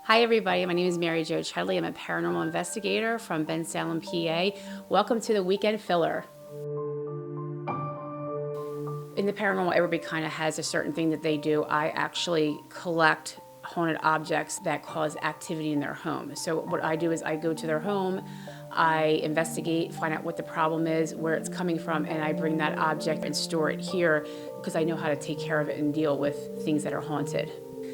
Hi everybody, my name is Jo Chudley. I'm a paranormal investigator from Bensalem, PA. Welcome to the Weekend Filler. In the paranormal, everybody kind of has a certain thing that they do. I actually collect haunted objects that cause activity in their home. So what I do is I go to their home, I investigate, find out what the problem is, where it's coming from, and I bring that object and store it here because I know how to take care of it and deal with things that are haunted.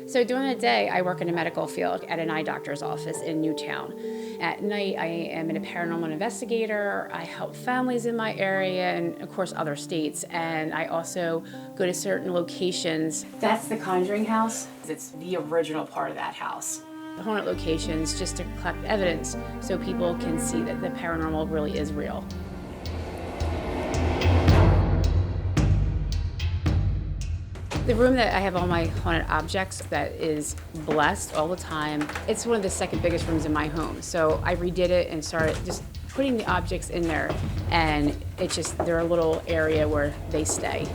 So during the day, I work in a medical field at an eye doctor's office in Newtown. At night, I am a paranormal investigator. I help families in my area and, of course, other states. And I also go to certain locations. That's the Conjuring House. It's the original part of that house. The haunted locations just to collect evidence so people can see that the paranormal really is real. The room that I have all my haunted objects that is blessed all the time, it's one of the second biggest rooms in my home. So I redid it and started just putting the objects in there, and it's just, they're a little area where they stay.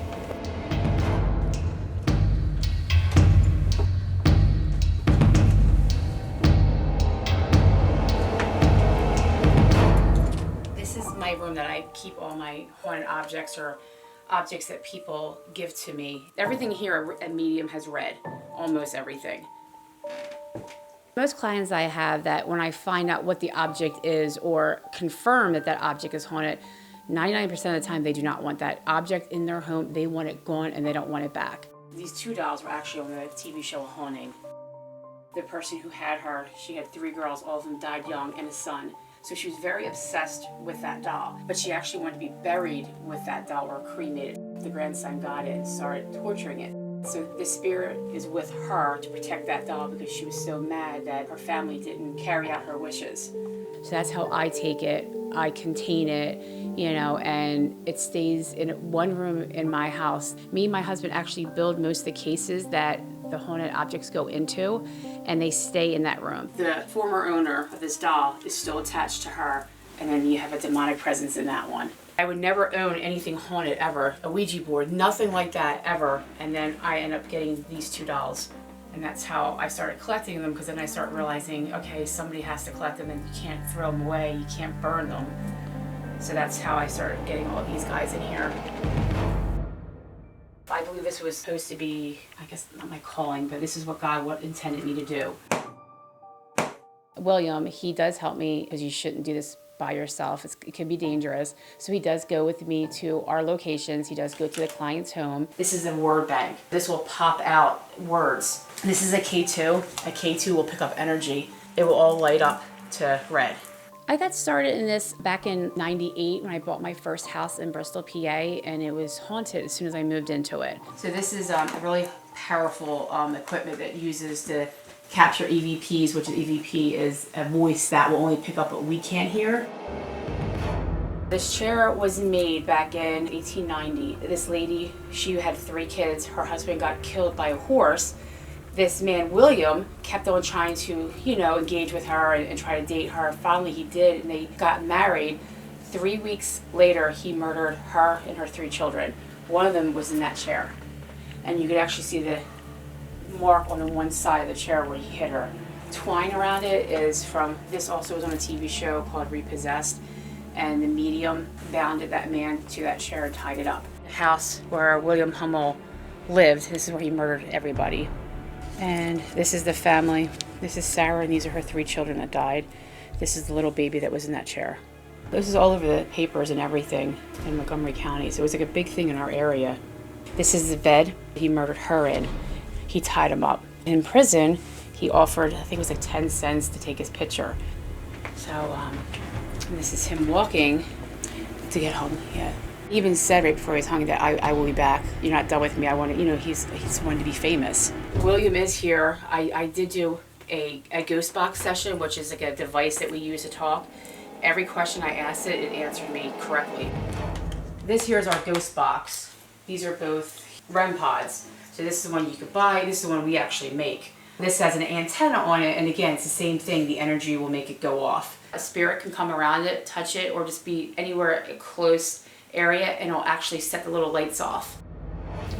This is my room that I keep all my haunted objects or objects that people give to me. Everything here at Medium has read, almost everything. Most clients I have that when I find out what the object is or confirm that that object is haunted, 99% of the time they do not want that object in their home. They want it gone and they don't want it back. These two dolls were actually on the TV show Haunting. The person who had her, she had 3 girls, all of them died young, and a son. So she was very obsessed with that doll, but she actually wanted to be buried with that doll or cremated. The grandson got it and started torturing it. So the spirit is with her to protect that doll because she was so mad that her family didn't carry out her wishes. So that's how I take it. I contain it, and it stays in one room in my house. Me and my husband actually build most of the cases that the haunted objects go into, and they stay in that room. The former owner of this doll is still attached to her, and then you have a demonic presence in that one. I would never own anything haunted ever, a Ouija board, nothing like that ever, and then I end up getting these 2 dolls. And that's how I started collecting them, because then I start realizing, okay, somebody has to collect them and you can't throw them away, you can't burn them. So that's how I started getting all of these guys in here. I believe this was supposed to be, I guess not my calling, but this is what God intended me to do. William, he does help me because you shouldn't do this by yourself. It can be dangerous. So he does go with me to our locations. He does go to the client's home. This is a word bank. This will pop out words. This is a K2. A K2 will pick up energy. It will all light up to red. I got started in this back in '98 when I bought my first house in Bristol, PA, and it was haunted as soon as I moved into it. So this is a really powerful equipment that uses to capture EVPs, which EVP is a voice that will only pick up what we can't hear. This chair was made back in 1890. This lady, she had 3 kids. Her husband got killed by a horse. This man, William, kept on trying to, engage with her and try to date her. Finally, he did, and they got married. 3 weeks later, he murdered her and her 3 children. One of them was in that chair. And you could actually see the mark on the one side of the chair where he hit her. Twine around it is from, this also was on a TV show called Repossessed, and the medium bounded that man to that chair and tied it up. The house where William Hummel lived, this is where he murdered everybody. And this is the family. This is Sarah, and these are her 3 children that died. This is the little baby that was in that chair. This is all over the papers and everything in Montgomery County, so it was like a big thing in our area. This is the bed he murdered her in. He tied him up. In prison, he offered, I think it was like 10 cents to take his picture. So this is him walking to get home. Yeah. He even said right before he was hung that I will be back. You're not done with me. I want to, he's wanted to be famous. William is here. I did do a ghost box session, which is like a device that we use to talk. Every question I asked it answered me correctly. This here is our ghost box. These are both REM pods. So this is the one you could buy. This is the one we actually make. This has an antenna on it, and again, it's the same thing. The energy will make it go off. A spirit can come around it, touch it, or just be anywhere a close area, and it'll actually set the little lights off.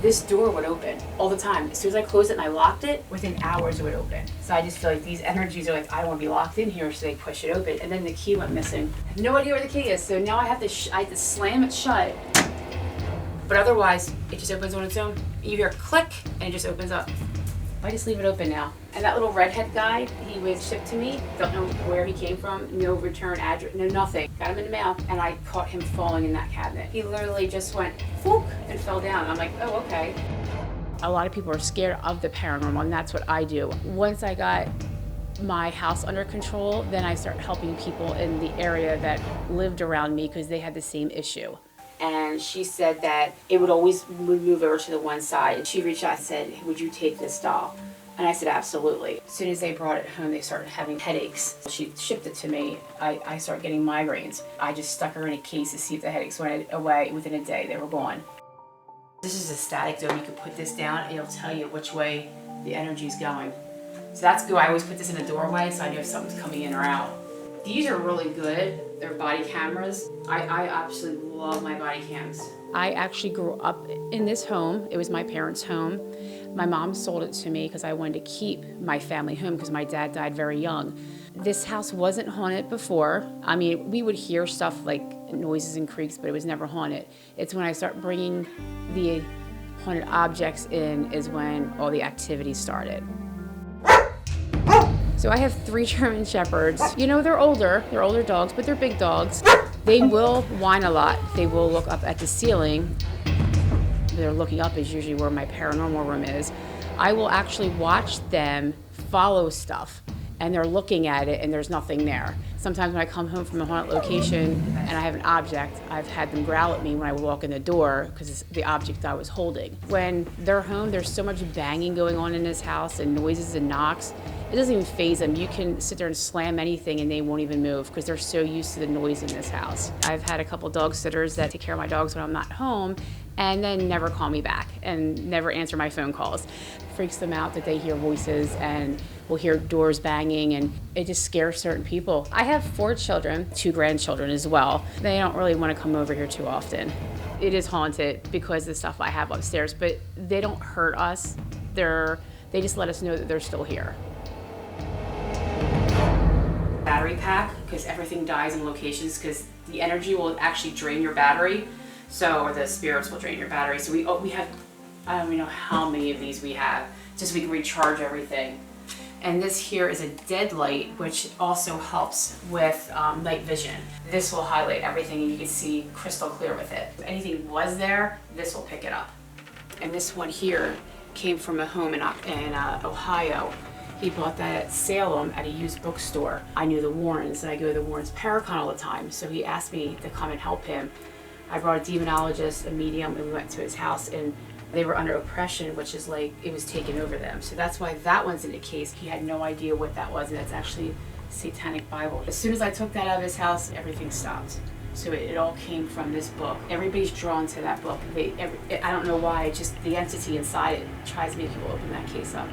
this door would open all the time. As soon as I closed it and I locked it, within hours it would open. So I just feel like these energies are like, I don't want to be locked in here, so they push it open. And then the key went missing. I have no idea where the key is, so now I have to slam it shut. But otherwise, it just opens on its own. You hear a click, and it just opens up. I just leave it open now. And that little redhead guy, he was shipped to me. Don't know where he came from, no return address, no nothing. Got him in the mail, and I caught him falling in that cabinet. He literally just went, whoop, and fell down. I'm like, oh, okay. A lot of people are scared of the paranormal, and that's what I do. Once I got my house under control, then I started helping people in the area that lived around me because they had the same issue. And she said that it would always move over to the one side. She reached out and said, would you take this doll? And I said, absolutely. As soon as they brought it home, they started having headaches. She shipped it to me. I started getting migraines. I just stuck her in a case to see if the headaches went away. Within a day, they were gone. This is a static dome. You can put this down, and it'll tell you which way the energy is going. So that's good. I always put this in a doorway so I know if something's coming in or out. These are really good. They're body cameras. I absolutely love my body cams. I actually grew up in this home. It was my parents' home. My mom sold it to me because I wanted to keep my family home because my dad died very young. This house wasn't haunted before. I mean, we would hear stuff like noises and creaks, but it was never haunted. It's when I start bringing the haunted objects in is when all the activity started. So I have 3 German Shepherds. You know, they're older dogs, but they're big dogs. They will whine a lot. They will look up at the ceiling. They're looking up is usually where my paranormal room is. I will actually watch them follow stuff, and they're looking at it and there's nothing there. Sometimes when I come home from a haunted location and I have an object, I've had them growl at me when I walk in the door because it's the object I was holding. When they're home, there's so much banging going on in this house and noises and knocks. It doesn't even faze them. You can sit there and slam anything and they won't even move because they're so used to the noise in this house. I've had a couple dog sitters that take care of my dogs when I'm not home and then never call me back and never answer my phone calls. It freaks them out that they hear voices and will hear doors banging, and it just scares certain people. I have 4 children, 2 grandchildren as well. They don't really want to come over here too often. It is haunted because of the stuff I have upstairs, but they don't hurt us. They just let us know that they're still here. Battery pack, because everything dies in locations, because the energy will actually drain your battery, or the spirits will drain your battery. So we have, I don't even know how many of these we have, just so we can recharge everything. And this here is a dead light, which also helps with night vision. This will highlight everything and you can see crystal clear with it. If anything was there, this will pick it up. And this one here came from a home in Ohio. He bought that at Salem at a used bookstore. I knew the Warrens, and I go to the Warrens Paracon all the time, so he asked me to come and help him. I brought a demonologist, a medium, and we went to his house, and they were under oppression, which is like it was taking over them. So that's why that one's in the case. He had no idea what that was, and that's actually Satanic Bible. As soon as I took that out of his house, everything stopped. So it all came from this book. Everybody's drawn to that book. I don't know why, just the entity inside it tries to make people open that case up.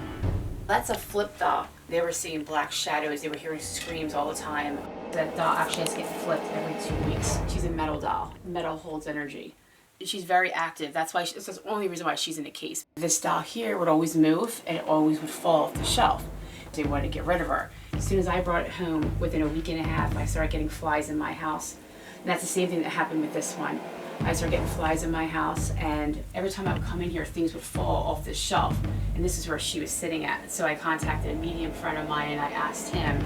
That's a flip doll. They were seeing black shadows. They were hearing screams all the time. That doll actually has to get flipped every 2 weeks. She's a metal doll. Metal holds energy. She's very active. That's the only reason why she's in the case. This doll here would always move, and it always would fall off the shelf. They wanted to get rid of her. As soon as I brought it home, within a week and a half, I started getting flies in my house. And that's the same thing that happened with this one. I started getting flies in my house, and every time I would come in here, things would fall off the shelf. And this is where she was sitting at. So I contacted a medium friend of mine, and I asked him,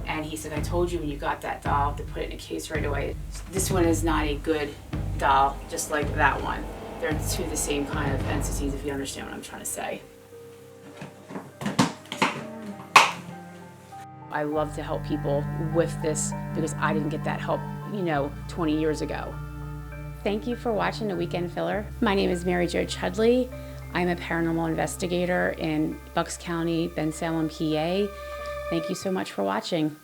and he said, I told you when you got that doll to put it in a case right away. This one is not a good doll, just like that one. They're two of the same kind of entities, if you understand what I'm trying to say. I love to help people with this because I didn't get that help, 20 years ago. Thank you for watching The Weekend Filler. My name is Jo Chudley. I'm a paranormal investigator in Bucks County, Bensalem, PA. Thank you so much for watching.